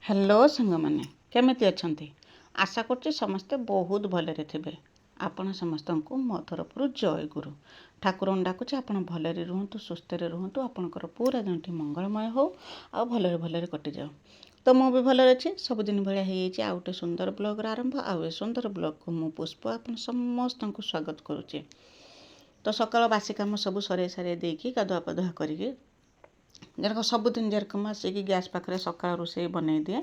Hello सांग मैंने केमिति अछंती आशा करछि समस्ते बहुत भलरे थिबे। आपण समस्तंकु मो तरफरु जय गुरु ठाकुर डाकुछि आपण भलरे रुहतु सुस्थ रुहतु आपणकर पूरा दिनटी मंगलमय हो आ भलरे भलरे कटि जाओ। तो मु भी भलरे अछि सबुदिन भलिया हेइ छि आ गोटे सुंदर ब्लॉगर आरंभ आ सुंदर ब्लॉग को मु पुष्प आपण समस्तंकु स्वागत करुछि। तो सकाळ बासी काम सब सरे सारे देकी गाधुआ पाधुआ करिके जेरक सबुदिन जेरकम आसिक गैस पाखे सका रोषे बनई दिए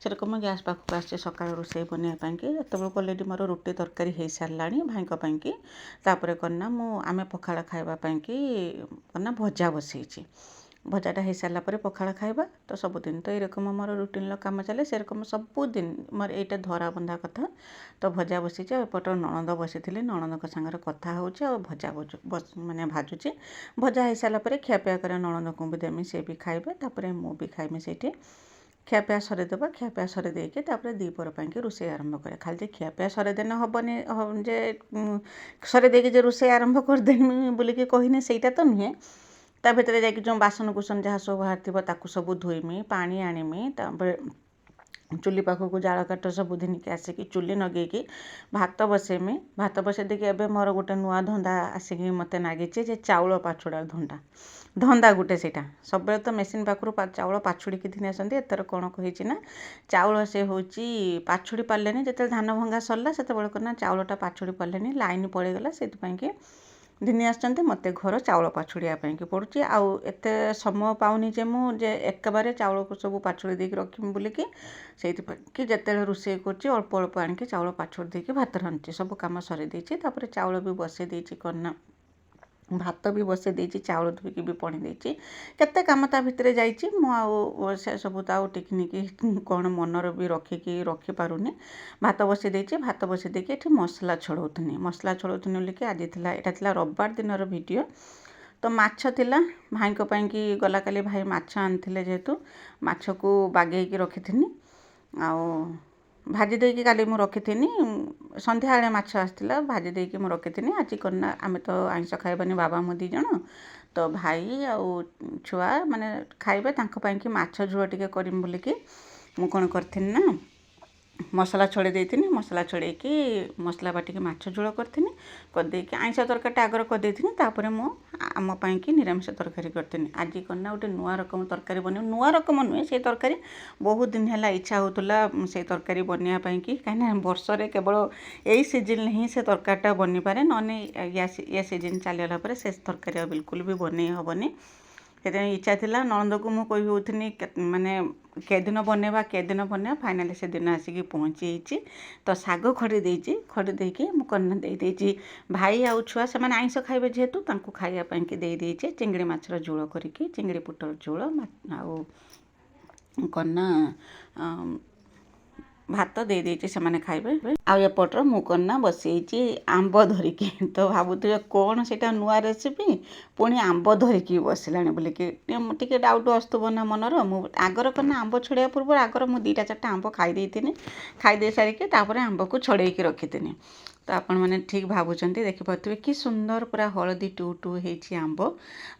सेरकम गैस पाखक आसे सका रोषे बनवाई एत अलरेडी मोर रुटी तरकारी हो सारा भाई तापर करना आम पखाड़ खावापाई करना भजा बसई भजाटा हो सारापर पखाड़ खाଇବା तो सबुदिन तो ये मोर रुटीन काम चले सेरकम सबुदिन मोर यहाँ धरा बंधा कथा तो भजा बसी एपट नणंद बसी नणंद सागर कथा हो भजा माने भाजुची भजा हो सारापर खियापिया कर नणंद को भी देमी सी भी खाइबे तापर मु भी खाइमी से खियापिया सरेदेवा खियापिया सरेदेकी दीपर पाई रोषे आरंभ करे खाली खियापिया सरेदेने हेनी जे सरेदेकी जे रोषे आरंभ करदेमी बोलिकी कहनी सेटा तो नुहे ता भितर जाकि जो बासन कुसन जहाँ सब बाहर थी सब धोईमी पानी आनीमी चुली पाखक जाल काट सबुदिन के आसिक चुली नगेकी भात बसेमी भात बसई देकी एबे मोर गोटे नुआ धंदा आसिक मत नागी जे चाउल पाछुड़ा धंदा गोटे सेटा सब तो मेसीन पाखु चाउल पाछुड़ी की धीन आसती एथर कौन कही ना चाउल से हूँ पाछुड़ी पारे जिते धान भंगा सरला से करना चाउलटा पाछुड़ी पारे लाइन पड़ेगला से धिनी आसते मत घर चाउल पाछुड़ापी पड़ुची आउ एत समय पाऊनी जे मुझे एक बारे चाउल को सब पाछुड़ी देकी रखी बोलिकी से कि जिते रोषे कर अल्प अल्प आणिकी चाउल पाछुड़ी देकी भात रांधुची सब कम सरी देपर चाउल भी बसई देती करना भात भी बसई देती चाउल धोईकी भी पड़ी देती केते काम ता भितर जाइए मुझे सब तो टिकनिकी कौन मनर भी रखिकी रखिपारूनी भात बसई देती भात बसई देकी ये मसला छड़ौनी बोलिकी आज यहाँ रविवार दिन वीडियो तो माछ थिला भाई की गला काली भाई माछ आनी जेहेतु माछ को बागेकी रखी आउ भाजी देकी काली मु रखी संध्या बेले माछ आसला भाजी देकी मु रखी आज करना आम तो आइंस खाइबानी बाबा मो दी जन तो भाई आउ छुआ माने खाइबे कि माछ झोल टिके करिम बोलिकी मु कौन करथि ना मसला छड़े देती मसला छड़ेकी मसला बाटिकी माछ झोल करदेकी आइंस तरकारीटा आगर करदेती तापर मु आमपाई कि निरामिष तरकारी करती आज करना गोटे नुआ रकम तरकारी बन नुआ रकम नुहे से तरकारी बहुत दिन है इच्छा होता से तरकारी बनवाई कि कहीं वर्षे केवल यही सीजन ही से तरकारीटा बनी पारे नने या सीजन चलीगला से तरकारी बिल्कुल भी बन हेनी से इच्छा थिला नणंद को मु कही माने केदिन बनवा फाइनाली से दिन आसिक पहुँची तो साग खड़ी देकी मु कन्ना देदेची भाई आउ छुआ से माने आइंस खाइबे जेहेतु तांको खाइबा कि देदेची चिंगड़ी माछर झोल करिकी चिंगड़ी पुटल झोल आउ कन्ना भात दे देती से माने खाइबे आउ एपटर मु कन्ना बसई आंब धरिकी तो भावुए कौन से नुआ रेसिपी पुणी आंब धरिकी बसला बोलिकी टे डाउट आसुव ना मनर मु आगर करना आंब छड़ाइया पूर्व आगर मु 2टा 4टा आंब खाई सारिकी तापर आंब को छड़ेकी रखी तो आपण मैंने ठीक भावुंट देखिपे कि सुंदर पूरा हलदी टू टू होती आंब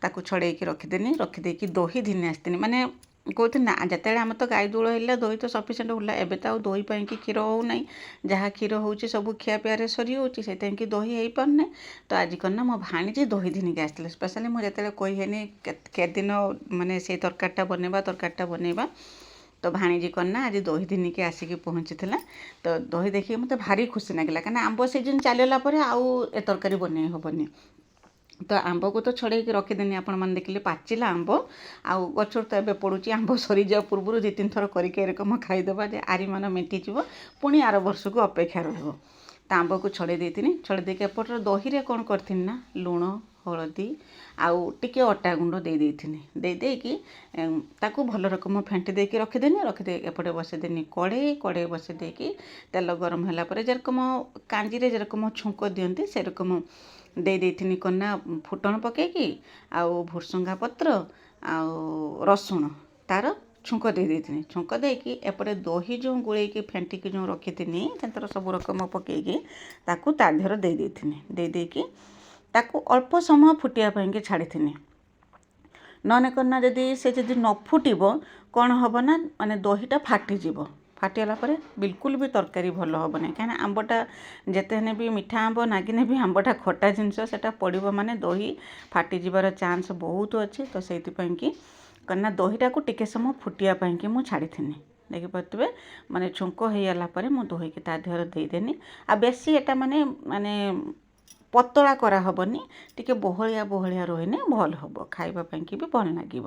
ताकू छड़ेकी रखिदेकी दही धिने आसती माने कहते ना जिते आम तो गाई दूल है दही तो सफिसीयंट होला एबे तो दही पाई क्षीर होना जहाँ क्षीर हो सब खियापिया सरी होती दही हो पारना तो आज करना मो भाणीजी दही धिनिक आसते स्पेशली मुझे कहीनी केदिन माने से तरकारीटा बनवा तो भाणीजी करना आज दही धिनिक आसिक पहुँची तो दही देखिए मत भारी खुशी लगे कहीं आंब सीजन चलला आउ ए तरकारी बन हेनी तो आंब को तो छड़ेकी रखीदेनी आपण मैंने देखिले पाचिला आंब आउ गचर तो एबे पड़ुची आंब सरी जा पूर्व 2-3 थर करकम खाईदेवा जे आरी मान मेटिज पुणी आर वर्ष को अपेक्षा रहा तो आंब को छड़े देकी एपटर दही रे कौन करथि ना लुण हलदी आउ टिके अटा गुंड देदेकी ताकू भल रकम फेंटी देकी रखिदे एपटे बसईदेनी कड़े बसईदेकी तेल गरम है जेरकम कांजी जेरकम छुंक दियंती से रकम देदेनी कन्ना फुटण पकईकी आउ भुरसंगा पत्र आउ रसुण तार छुंक देदेनी छुंक देकी एपटे दही जो गोलेकी फेंटिकी जो रखी से सब रकम पकईकी ताकू ता देहर देदेकी ताकू अल्प समय फुटिया छाड़ी ନହେଲେ କ'ଣ ନା ଯଦି ସେ ଯଦି ନ ଫୁଟିବ କ'ଣ ହେବ ନା ମାନେ ଦହିଟା ଫାଟିଯିବ। ଫାଟିଗଲା ପରେ ବିଲକୁଲ ବି ତରକାରୀ ଭଲ ହେବ ନାହିଁ। କାହିଁକିନା ଆମ୍ବଟା ଯେତେ ହେଲେ ବି ମିଠା ଆମ୍ବ ନାଗିନେ ବି ଆମ୍ବଟା ଖଟା ଜିନିଷ, ସେଟା ପଡ଼ିବ ମାନେ ଦହି ଫାଟିଯିବାର ଚାନ୍ସ ବହୁତ ଅଛି। ତ ସେଇଥିପାଇଁକି କ'ଣ ନା ଦହିଟାକୁ ଟିକେ ସମୟ ଫୁଟିବା ପାଇଁକି ମୁଁ ଛାଡ଼ିଥିନି। ଦେଖିପାରୁଥିବେ ମାନେ ଛୁଙ୍କ ହେଇଗଲା ପରେ ମୁଁ ଦହିକି ତା ଦେହରେ ଦେଇଦେନି। ଆଉ ବେଶୀ ଏଟା ମାନେ ମାନେ ପତଳା କରାହେବନି, ଟିକେ ବହଳିଆ ବହଳିଆ ରହିନେ ଭଲ ହେବ, ଖାଇବା ପାଇଁକି ବି ଭଲ ଲାଗିବ।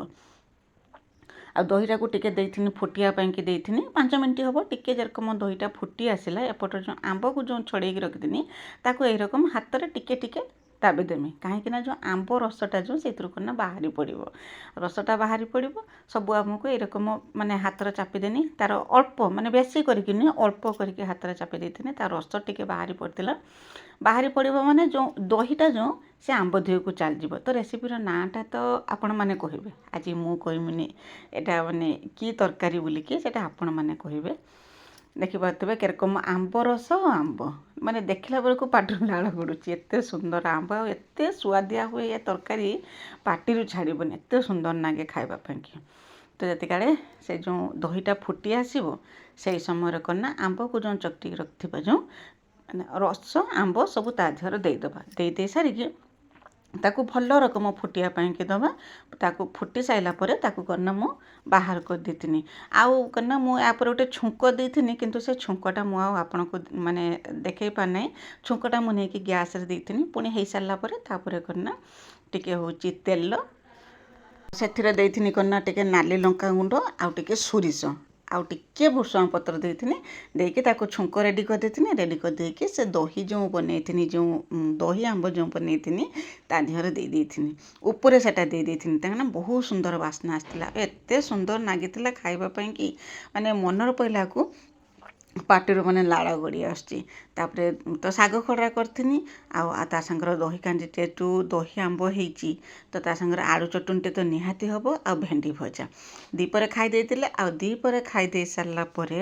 ଆଉ ଦହିଟାକୁ ଟିକେ ଦେଇଥିନି ଫୁଟିବା ପାଇଁକି ଦେଇଥିନି 5 ମିନିଟ୍ ହେବ। ଟିକେ ଯେରକମ ଦହିଟା ଫୁଟି ଆସିଲା, ଏପଟରେ ଯେଉଁ ଆମ୍ବକୁ ଯେଉଁ ଛଡ଼େଇକି ରଖିଥିନି ତାକୁ ଏଇରକମ ହାତରେ ଟିକେ ଟିକେ ଦାବିଦେମି। କାହିଁକିନା ଯେଉଁ ଆମ୍ବ ରସଟା ଯେଉଁ ସେଇଥିରୁ କ'ଣ ନା ବାହାରି ପଡ଼ିବ, ରସଟା ବାହାରି ପଡ଼ିବ। ସବୁ ଆମକୁ ଏଇରକମ ମାନେ ହାତରେ ଚାପିଦେନି, ତାର ଅଳ୍ପ ମାନେ ବେଶୀ କରିକି ନୁହେଁ, ଅଳ୍ପ କରିକି ହାତରେ ଚାପି ଦେଇଥିନି। ତା ରସ ଟିକେ ବାହାରି ପଡ଼ିଥିଲା। ବାହାରି ପଡ଼ିବ ମାନେ ଯେଉଁ ଦହିଟା ଯେଉଁ ସେ ଆମ୍ବ ଦିହକୁ ଚାଲିଯିବ। ତ ରେସିପିର ନାଁଟା ତ ଆପଣମାନେ କହିବେ, ଆଜି ମୁଁ କହିମିନି ଏଇଟା ମାନେ କି ତରକାରୀ ବୋଲିକି, ସେଇଟା ଆପଣମାନେ କହିବେ। ଦେଖିପାରୁଥିବେ କେରକମ ଆମ୍ବ ରସ ଆମ୍ବ, ମାନେ ଦେଖିଲା ବେଳକୁ ପାଟିରୁ ଲାଳ ଗଡ଼ୁଛି। ଏତେ ସୁନ୍ଦର ଆମ୍ବ ଆଉ ଏତେ ସୁଆଦିଆ ହୁଏ ଏ ତରକାରୀ, ପାଟିରୁ ଛାଡ଼ିବନି, ଏତେ ସୁନ୍ଦର ଲାଗେ ଖାଇବା ପାଇଁକି। ତ ଯେତିକାଳେ ସେ ଯେଉଁ ଦହିଟା ଫୁଟି ଆସିବ ସେଇ ସମୟରେ କ'ଣ ନା ଆମ୍ବକୁ ଯେଉଁ ଚକଟିକି ରଖିଥିବା ଯେଉଁ ମାନେ ରସ ଆମ୍ବ ସବୁ ତା ଦେହରେ ଦେଇଦେବା। ଦେଇ ସାରିକି ତାକୁ ଭଲ ରକମ ଫୁଟିବା ପାଇଁକି ଦେବା। ତାକୁ ଫୁଟି ସାରିଲା ପରେ ତାକୁ କ'ଣ ନା ମୁଁ ବାହାର କରିଦେଇଥିନି। ଆଉ କ'ଣ ନା ମୁଁ ୟା ପରେ ଗୋଟେ ଛୁଙ୍କ ଦେଇଥିନି, କିନ୍ତୁ ସେ ଛୁଙ୍କଟା ମୁଁ ଆଉ ଆପଣଙ୍କୁ ମାନେ ଦେଖେଇ ପାରିନାହିଁ। ଛୁଙ୍କଟା ମୁଁ ନେଇକି ଗ୍ୟାସରେ ଦେଇଥିନି। ପୁଣି ହେଇସାରିଲା ପରେ ତାପରେ କ'ଣ ନା ଟିକେ ହେଉଛି ତେଲ, ସେଥିରେ ଦେଇଥିନି କ'ଣ ନା ଟିକେ ନାଲି ଲଙ୍କା ଗୁଣ୍ଡ ଆଉ ଟିକେ ସୋରିଷ ଆଉ ଟିକେ ଭୃଷଙ୍ଗ ପତ୍ର ଦେଇଥିନି। ଦେଇକି ତାକୁ ଛୁଙ୍କ ରେଡ଼ି କରିଦେଇଥିନି। ରେଡ଼ି କରିଦେଇକି ସେ ଦହି ଯେଉଁ ବନେଇଥିନି, ଯେଉଁ ଦହି ଆମ୍ବ ଯେଉଁ ବନେଇଥିନି ତା ଦେହରେ ଦେଇଥିନି। ଉପରେ ସେଟା ଦେଇଥିନି, କାହିଁକିନା ବହୁତ ସୁନ୍ଦର ବାସ୍ନା ଆସିଥିଲା। ଏତେ ସୁନ୍ଦର ଲାଗିଥିଲା ଖାଇବା ପାଇଁକି, ମାନେ ମନର ପଇଲାକୁ ପାଟିରୁ ମାନେ ଲାଳ ଗଡ଼ି ଆସୁଛି। ତାପରେ ତ ଶାଗ ଖରଡ଼ା କରିଥିନି, ଆଉ ତା ସାଙ୍ଗରେ ଦହି କାଞ୍ଜିଟେ, ଯେଉଁ ଦହି ଆମ୍ବ ହେଇଛି ତ ତା ସାଙ୍ଗରେ ଆଳୁ ଚଟୁଣିଟେ ତ ନିହାତି ହେବ, ଆଉ ଭେଣ୍ଡି ଭଜା। ଦ୍ୱିପହରେ ଖାଇ ଦେଇଥିଲେ। ଆଉ ଦ୍ୱିପହରେ ଖାଇ ଦେଇ ସାରିଲା ପରେ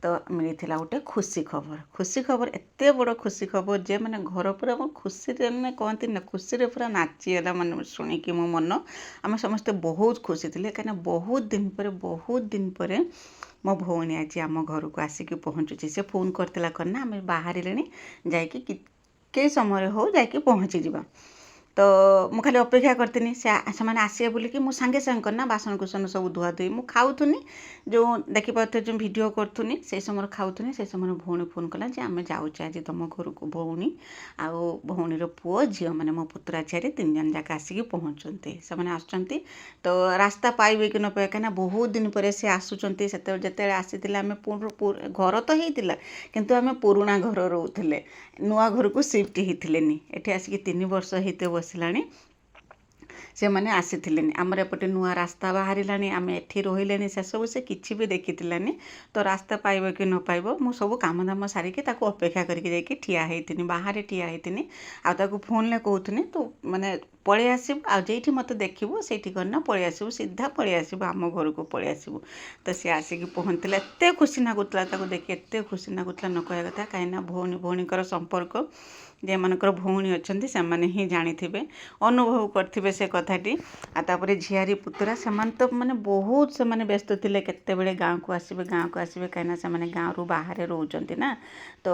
ତ ମିଳିଥିଲା ଗୋଟେ ଖୁସି ଖବର। ଖୁସି ଖବର ଏତେ ବଡ଼ ଖୁସି ଖବର ଯେ ମାନେ ଘର ପୁରା ଖୁସିରେ, ମାନେ କହନ୍ତି ନା ଖୁସିରେ ପୁରା ନାଚିଗଲା। ମାନେ ଶୁଣିକି ମୋ ମନ, ଆମେ ସମସ୍ତେ ବହୁତ ଖୁସି ଥିଲେ। କାହିଁକିନା ବହୁତ ଦିନ ପରେ ମୋ ଭଉଣୀ ଆଜି ଆମ ଘରକୁ ଆସିକି ପହଞ୍ଚୁଛି। ସେ ଫୋନ୍ କରିଥିଲା କ'ଣ ନା ଆମେ ବାହାରିଲେଣି, ଯାଇକି କେଇ ସମୟରେ ହଉ ଯାଇକି ପହଞ୍ଚିଯିବା। ତ ମୁଁ ଖାଲି ଅପେକ୍ଷା କରିଥିନି ସେମାନେ ଆସିବେ ବୋଲିକି। ମୁଁ ସାଙ୍ଗେ ସାଙ୍ଗେ କ'ଣ ନା ବାସନ କୁସନ ସବୁ ଧୁଆଧୁଇ ମୁଁ ଖାଉଥିନି, ଯେଉଁ ଦେଖିପାରୁଥିବେ ଯେଉଁ ଭିଡ଼ିଓ କରୁଥିନି ସେଇ ସମୟରେ ଖାଉଥିନି। ସେଇ ସମୟରେ ଭଉଣୀ ଫୋନ୍ କଲା ଯେ ଆମେ ଯାଉଛେ ଆଜି ତୁମ ଘରକୁ। ଭଉଣୀ ଆଉ ଭଉଣୀର ପୁଅ ଝିଅ, ମାନେ ମୋ ପୁତୁରା ଝିଆରୀ 3 ଜଣ ଯାକ ଆସିକି ପହଞ୍ଚୁଛନ୍ତି। ସେମାନେ ଆସୁଛନ୍ତି ତ ରାସ୍ତା ପାଇବେ କି ନ ପାଇବେ, କାହିଁକିନା ବହୁତ ଦିନ ପରେ ସେ ଆସୁଛନ୍ତି। ସେତେବେଳେ ଯେତେବେଳେ ଆସିଥିଲେ ଆମେ ଘର ତ ହେଇଥିଲା, କିନ୍ତୁ ଆମେ ପୁରୁଣା ଘର ରହୁଥିଲେ, ନୂଆ ଘରକୁ ସିଫ୍ଟ ହେଇଥିଲେନି। ଏଠି ଆସିକି 3 ବର୍ଷ ହେଇତେ ବସିଲାଣି ସେମାନେ ଆସିଥିଲେନି। ଆମର ଏପଟେ ନୂଆ ରାସ୍ତା ବାହାରିଲାଣି, ଆମେ ଏଠି ରହିଲେଣି, ସେସବୁ ସେ କିଛି ବି ଦେଖିଥିଲାନି। ତ ରାସ୍ତା ପାଇବ କି ନ ପାଇବ, ମୁଁ ସବୁ କାମଦାମ ସାରିକି ତାକୁ ଅପେକ୍ଷା କରିକି ଯାଇକି ଠିଆ ହେଇଥିନି, ବାହାରେ ଠିଆ ହେଇଥିନି। ଆଉ ତାକୁ ଫୋନ୍ରେ କହୁଥିନି ତୁ ମାନେ ପଳେଇ ଆସିବୁ, ଆଉ ଯେଇଠି ମୋତେ ଦେଖିବୁ ସେଇଠି କ'ଣ ନା ପଳେଇ ଆସିବୁ, ସିଧା ପଳେଇ ଆସିବୁ, ଆମ ଘରକୁ ପଳେଇ ଆସିବୁ। ତ ସିଏ ଆସିକି ପହଞ୍ଚିଥିଲା। ଏତେ ଖୁସି ଲାଗୁଥିଲା ତାକୁ ଦେଖି, ଏତେ ଖୁସି ଲାଗୁଥିଲା ନ କହିବା କଥା। କାହିଁକିନା ଭଉଣୀଙ୍କର ସମ୍ପର୍କ, ଯେଉଁମାନଙ୍କର ଭଉଣୀ ଅଛନ୍ତି ସେମାନେ ହିଁ ଜାଣିଥିବେ, ଅନୁଭବ କରିଥିବେ ସେ କଥାଟି। ଆଉ ତାପରେ ଝିଆରୀ ପୁତୁରା ସେମାନେ ତ ମାନେ ବହୁତ ସେମାନେ ବ୍ୟସ୍ତ ଥିଲେ, କେତେବେଳେ ଗାଁକୁ ଆସିବେ କାହିଁକିନା ସେମାନେ ଗାଁରୁ ବାହାରେ ରହୁଛନ୍ତି ନା। ତ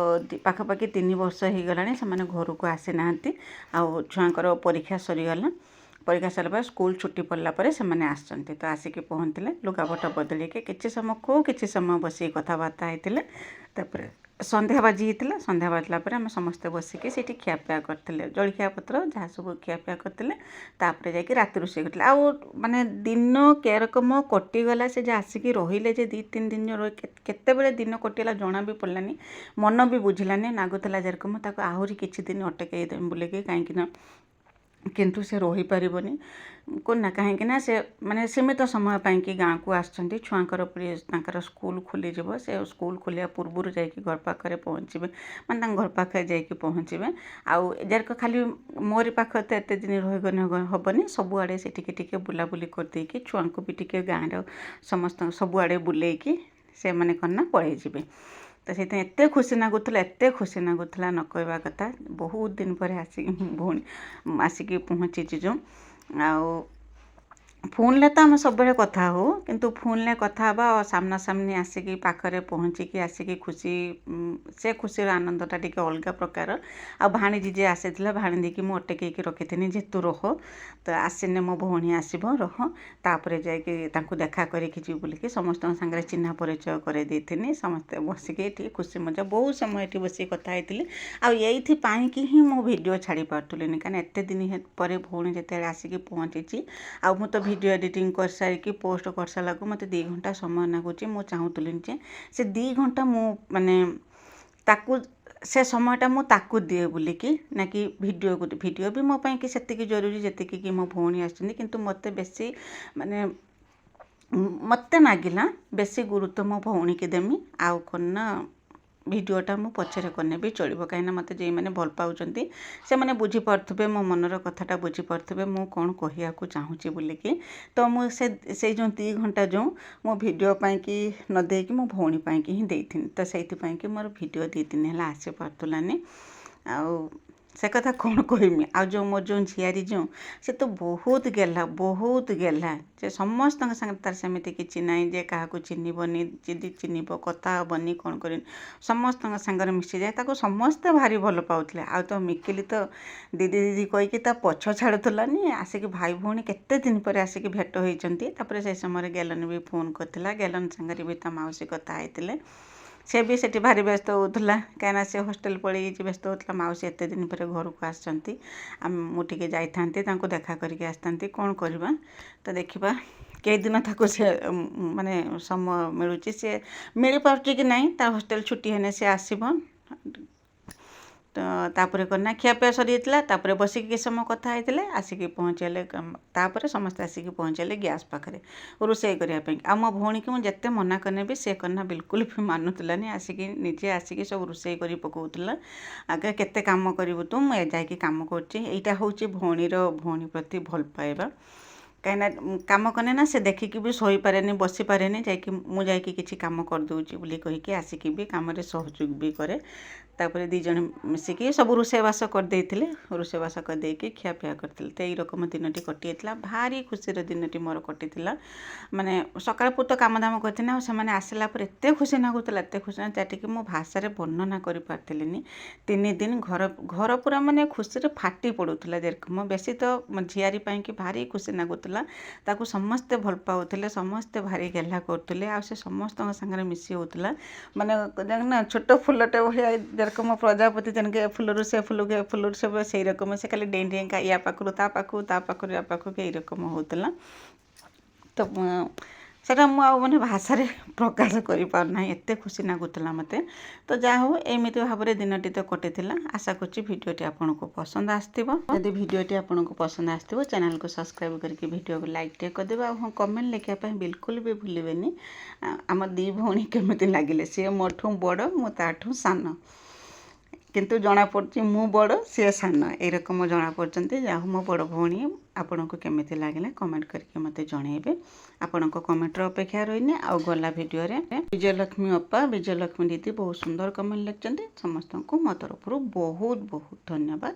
ପାଖାପାଖି 3 ବର୍ଷ ହେଇଗଲାଣି ସେମାନେ ଘରକୁ ଆସିନାହାନ୍ତି। ଆଉ ଛୁଆଙ୍କର ପରୀକ୍ଷା ସରିଗଲା। ପରୀକ୍ଷା ସରିଲା ପରେ ସ୍କୁଲ ଛୁଟି ପଡ଼ିଲା ପରେ ସେମାନେ ଆସିଛନ୍ତି। ତ ଆସିକି ପହଞ୍ଚିଲେ, ଲୁଗାପଟା ବଦଳେଇକି କିଛି ସମୟ ବସିକି କଥାବାର୍ତ୍ତା ହେଇଥିଲେ। ତାପରେ ସନ୍ଧ୍ୟା ବାଜିଥିଲା। ସନ୍ଧ୍ୟା ବାଜିଲା ପରେ ଆମେ ସମସ୍ତେ ବସିକି ସେଇଠି ଖିଆପିଆ କରିଥିଲେ, ଜଳଖିଆ ପତ୍ର ଯାହା ସବୁ ଖିଆପିଆ କରିଥିଲେ। ତାପରେ ଯାଇକି ରାତି ରୋଷେଇ କରିଥିଲେ। ଆଉ ମାନେ ଦିନ କେରକମ କଟିଗଲା, ସେ ଯେ ଆସିକି ରହିଲେ ଯେ 2-3 ଦିନ କେତେବେଳେ ଦିନ କଟିଗଲା ଜଣା ବି ପଡ଼ିଲାନି, ମନ ବି ବୁଝିଲାନି। ନାଗୁଥିଲା ଯେରକମ ତାକୁ ଆହୁରି କିଛି ଦିନ ଅଟକେଇ ଦେମି ବୋଲିକି, କାହିଁକିନା କିନ୍ତୁ ସେ ରହିପାରିବନି କ'ଣ ନା, କାହିଁକିନା ସେ ମାନେ ସୀମିତ ସମୟ ପାଇଁକି ଗାଁକୁ ଆସିଛନ୍ତି। ଛୁଆଙ୍କର ତାଙ୍କର ସ୍କୁଲ ଖୋଲିଯିବ, ସେ ସ୍କୁଲ ଖୋଲିବା ପୂର୍ବରୁ ଯାଇକି ଘର ପାଖରେ ପହଞ୍ଚିବେ, ମାନେ ତାଙ୍କ ଘର ପାଖରେ ଯାଇକି ପହଞ୍ଚିବେ। ଆଉ ଯାକ ଖାଲି ମୋରି ପାଖରେ ତ ଏତେ ଦିନ ରହିଗଲେ ହେବନି, ସବୁଆଡ଼େ ସେ ଟିକେ ବୁଲାବୁଲି କରିଦେଇକି ଛୁଆଙ୍କୁ ବି ଟିକେ ଗାଁର ସମସ୍ତଙ୍କୁ ସବୁଆଡ଼େ ବୁଲେଇକି ସେମାନେ କ'ଣ ନା ପଳେଇ ଯିବେ। ତ ସେଇଥିପାଇଁ ଏତେ ଖୁସି ଲାଗୁଥିଲା ନ କହିବା କଥା। ବହୁତ ଦିନ ପରେ ଆସିକି ଭଉଣୀ ଆସିକି ପହଞ୍ଚିଛି ଯେଉଁ। ଆଉ ଫୋନ୍ରେ ତ ଆମେ ସବୁବେଳେ କଥା ହଉ, କିନ୍ତୁ ଫୋନ୍ରେ କଥା ହେବା ସାମ୍ନାସାମ୍ନି ଆସିକି ପାଖରେ ପହଞ୍ଚିକି ଆସିକି ସେ ଖୁସିର ଆନନ୍ଦଟା ଟିକେ ଅଲଗା ପ୍ରକାର। ଆଉ ଭାଣିଜୀ ଯିଏ ଆସିଥିଲା, ଭାଣିଜୀକି ମୁଁ ଅଟକେଇକି ରଖିଥିଲି ଯେ ତୁ ରହ, ତ ଆସିନେ ମୋ ଭଉଣୀ ଆସିବ, ରହ, ତାପରେ ଯାଇକି ତାଙ୍କୁ ଦେଖା କରିକି ଯିବୁ ବୋଲିକି ସମସ୍ତଙ୍କ ସାଙ୍ଗରେ ଚିହ୍ନା ପରିଚୟ କରାଇ ଦେଇଥିଲି। ସମସ୍ତେ ବସିକି ଏଠି ଖୁସି ମଜା ବହୁତ ସମୟ ଏଠି ବସିକି କଥା ହେଇଥିଲି। ଆଉ ଏଇଥିପାଇଁକି ହିଁ ମୁଁ ଭିଡ଼ିଓ ଛାଡ଼ି ପାରୁଥିଲିନି, କାରଣ ଏତେ ଦିନ ପରେ ଭଉଣୀ ଯେତେବେଳେ ଆସିକି ପହଞ୍ଚିଛି, ଆଉ ମୁଁ ତ ଭିଡ଼ିଓ ଏଡ଼ିଟିଂ କରିସାରିକି ପୋଷ୍ଟ କରିସାରିଲାକୁ ମୋତେ 2 ଘଣ୍ଟା ସମୟ ଲାଗୁଛି। ମୁଁ ଚାହୁଁଥିଲି ଯେ ସେ 2 ଘଣ୍ଟା ମୁଁ ମାନେ ତାକୁ ସେ ସମୟଟା ମୁଁ ତାକୁ ଦିଏ ବୋଲିକି, ନାକି ଭିଡ଼ିଓ ବି ମୋ ପାଇଁକି ସେତିକି ଜରୁରୀ ଯେତିକି କି ମୋ ଭଉଣୀ ଆସିଛନ୍ତି, କିନ୍ତୁ ମୋତେ ବେଶୀ ମାନେ ମୋତେ ଲାଗିଲା ବେଶୀ ଗୁରୁତ୍ୱ ମୋ ଭଉଣୀକି ଦେମି। ଆଉ କ'ଣ ନା ଭିଡ଼ିଓଟା ମୁଁ ପଛରେ କଲେ ବି ଚଳିବ, କାହିଁକିନା ମୋତେ ଯେଉଁମାନେ ଭଲ ପାଉଛନ୍ତି ସେମାନେ ବୁଝିପାରୁଥିବେ, ମୋ ମନର କଥାଟା ବୁଝିପାରୁଥିବେ ମୁଁ କ'ଣ କହିବାକୁ ଚାହୁଁଛି ବୋଲିକି। ତ ମୁଁ ସେଇ ଯେଉଁ 2 ଘଣ୍ଟା ମୁଁ ଭିଡ଼ିଓ ପାଇଁକି ନ ଦେଇକି ମୋ ଭଉଣୀ ପାଇଁକି ହିଁ ଦେଇଥିଲି। ତ ସେଇଥିପାଇଁକି ମୋର ଭିଡ଼ିଓ 2 ଦିନ ହେଲା ଆସିପାରୁଥିଲାନି। ଆଉ ସେ କଥା କ'ଣ କହିମି। ଆଉ ମୋର ଝିଆରୀ ସେ ତ ବହୁତ ଗେହ୍ଲା ଯେ ସମସ୍ତଙ୍କ ସାଙ୍ଗରେ ତାର ସେମିତି କିଛି ନାହିଁ ଯେ କାହାକୁ ଚିହ୍ନିବନି, ଯଦି ଚିହ୍ନିବ କଥା ହେବନି, କ'ଣ କରିନି, ସମସ୍ତଙ୍କ ସାଙ୍ଗରେ ମିଶିଯାଏ। ତାକୁ ସମସ୍ତେ ଭାରି ଭଲ ପାଉଥିଲେ। ଆଉ ତ ମିକିଲି ତ ଦିଦି କହିକି ତା ପଛ ଛାଡ଼ୁଥିଲାନି। ଆସିକି ଭାଇ ଭଉଣୀ କେତେ ଦିନ ପରେ ଆସିକି ଭେଟ ହୋଇଛନ୍ତି। ତାପରେ ସେ ସମୟରେ ଗେଲନ ବି ଫୋନ୍ କରିଥିଲା, ଗେଲନ ସାଙ୍ଗରେ ବି ତା ମାଉସୀ କଥା ହେଇଥିଲେ। ସେ ବି ସେଠି ଭାରି ବ୍ୟସ୍ତ ହେଉଥିଲା, କାହିଁକିନା ସେ ହଷ୍ଟେଲ ପଳେଇଯାଇଛି, ବ୍ୟସ୍ତ ହେଉଥିଲା। ମାଉସୀ ଏତେ ଦିନ ପରେ ଘରକୁ ଆସିଛନ୍ତି, ମୁଁ ଟିକେ ଯାଇଥାନ୍ତି ତାଙ୍କୁ ଦେଖା କରିକି ଆସିଥାନ୍ତି, କ'ଣ କରିବା। ତ ଦେଖିବା କେଇଦିନ ତାକୁ ସେ ମାନେ ସମୟ ମିଳୁଛି, ସେ ମିଳିପାରୁଛି କି ନାହିଁ। ତା ହଷ୍ଟେଲ ଛୁଟି ହେଲେ ସେ ଆସିବ। ତ ତାପରେ କ'ଣ ନା ଖିଆପିଆ ସରିଯାଇଥିଲା, ତାପରେ ବସିକି କିଛି ସମୟ କଥା ହେଇଥିଲେ, ଆସିକି ପହଞ୍ଚିଗଲେ। ତାପରେ ସମସ୍ତେ ଆସିକି ପହଞ୍ଚିଗଲେ ଗ୍ୟାସ୍ ପାଖରେ ରୋଷେଇ କରିବା ପାଇଁ। ଆଉ ମୋ ଭଉଣୀକି ମୁଁ ଯେତେ ମନା କଲେ ବି ସେ କ'ଣ ନା ବିଲକୁଲ ବି ମାନୁଥିଲାନି, ନିଜେ ଆସିକି ସବୁ ରୋଷେଇ କରି ପକାଉଥିଲା। ଆଗେ କେତେ କାମ କରିବୁ ତୁ, ମୁଁ ଯାଇକି କାମ କରୁଛି। ଏଇଟା ହେଉଛି ଭଉଣୀ ପ୍ରତି ଭଲ ପାଇବା। କାହିଁକିନା କାମ କଲେ ନା ସେ ଦେଖିକି ବି ଶୋଇପାରେନି, ବସିପାରେନି, ମୁଁ ଯାଇକି କିଛି କାମ କରିଦେଉଛି ବୋଲି କହିକି ଆସିକି ବି କାମରେ ସହଯୋଗ ବି କରେ। ତାପରେ 2 ଜଣ ମିଶିକି ସବୁ ରୋଷେଇବାସ କରିଦେଇଥିଲେ, ରୋଷେଇବାସ କରିଦେଇକି ଖିଆପିଆ କରିଥିଲେ। ତ ଏଇରକମ ଦିନଟି କଟିଯାଇଥିଲା। ଭାରି ଖୁସିର ଦିନଟି ମୋର କଟିଥିଲା। ମାନେ ସକାଳ ପୂର୍ତ୍ତ କାମଦାମ କରିଥିଲି, ଆଉ ସେମାନେ ଆସିଲା ପରେ ଏତେ ଖୁସି ଲାଗୁଥିଲା, ଏତେ ଖୁସି ଯାହାଟିକି ମୁଁ ଭାଷାରେ ବର୍ଣ୍ଣନା କରିପାରିଥିଲିନି। 3 ଦିନ ଘର ପୁରା ମାନେ ଖୁସିରେ ଫାଟି ପଡ଼ୁଥିଲା। ଯେରକମ ବେଶୀ ତ ଝିଆରୀ ପାଇଁକି ଭାରି ଖୁସି ଲାଗୁଥିଲା। ତାକୁ ସମସ୍ତେ ଭଲ ପାଉଥିଲେ, ସମସ୍ତେ ଭାରି ଗେହ୍ଲା କରୁଥିଲେ, ଆଉ ସେ ସମସ୍ତଙ୍କ ସାଙ୍ଗରେ ମିଶି ହେଉଥିଲା। ମାନେ ନା ଛୋଟ ଫୁଲଟେ ଭଳିଆ, ଯେରକମ ପ୍ରଜାପତି ତେଣକେ ଫୁଲରୁ ସେ ଫୁଲକୁ, ଏ ଫୁଲରୁ ସେ, ସେଇ ରକମ ସେ ଖାଲି ଡେଇଁ ଡେଇଁକା ୟା ପାଖରୁ ତା ପାଖକୁ, ତା ପାଖରୁ ୟା ପାଖକୁ ଏଇରକମ ହେଉଥିଲା। ତ ସେଇଟା ମୁଁ ଆଉ ମାନେ ଭାଷାରେ ପ୍ରକାଶ କରିପାରୁନାହିଁ, ଏତେ ଖୁସି ଲାଗୁଥିଲା ମୋତେ। ତ ଯାହା ହଉ ଏମିତି ଭାବରେ ଦିନଟି ତ କଟିଥିଲା। ଆଶା କରୁଛି ଭିଡ଼ିଓଟି ଆପଣଙ୍କୁ ପସନ୍ଦ ଆସିଥିବ। ଯଦି ଭିଡ଼ିଓଟି ଆପଣଙ୍କୁ ପସନ୍ଦ ଆସିଥିବ, ଚ୍ୟାନେଲକୁ ସବସ୍କ୍ରାଇବ୍ କରିକି ଭିଡ଼ିଓକୁ ଲାଇକ୍ଟେ କରିଦେବେ। ଆଉ ହଁ, କମେଣ୍ଟ ଲେଖିବା ପାଇଁ ବିଲକୁଲ ବି ଭୁଲିବେନି। ଆମ 2 ଭଉଣୀ କେମିତି ଲାଗିଲେ, ସିଏ ମୋଠୁ ବଡ଼, ମୁଁ ତାଠୁ ସାନ, କିନ୍ତୁ ଜଣାପଡ଼ୁଛି ମୁଁ ବଡ଼ ସିଏ ସାନ, ଏଇରକମ ଜଣାପଡ଼ୁଛନ୍ତି। ଯାହା ହଉ ମୋ ବଡ଼ ଭଉଣୀ, ଆପଣଙ୍କୁ କେମିତି ଲାଗିଲା କମେଣ୍ଟ କରିକି ମୋତେ ଜଣାଇବେ। ଆପଣଙ୍କ କମେଣ୍ଟର ଅପେକ୍ଷା ରହିନି। ଆଉ ଗଲା ଭିଡ଼ିଓରେ ବିଜୟଲକ୍ଷ୍ମୀ ଅପା, ବିଜୟଲକ୍ଷ୍ମୀ ଦିଦି ବହୁତ ସୁନ୍ଦର କମେଣ୍ଟ ଲେଖିଛନ୍ତି। ସମସ୍ତଙ୍କୁ ମୋ ତରଫରୁ ବହୁତ ବହୁତ ଧନ୍ୟବାଦ।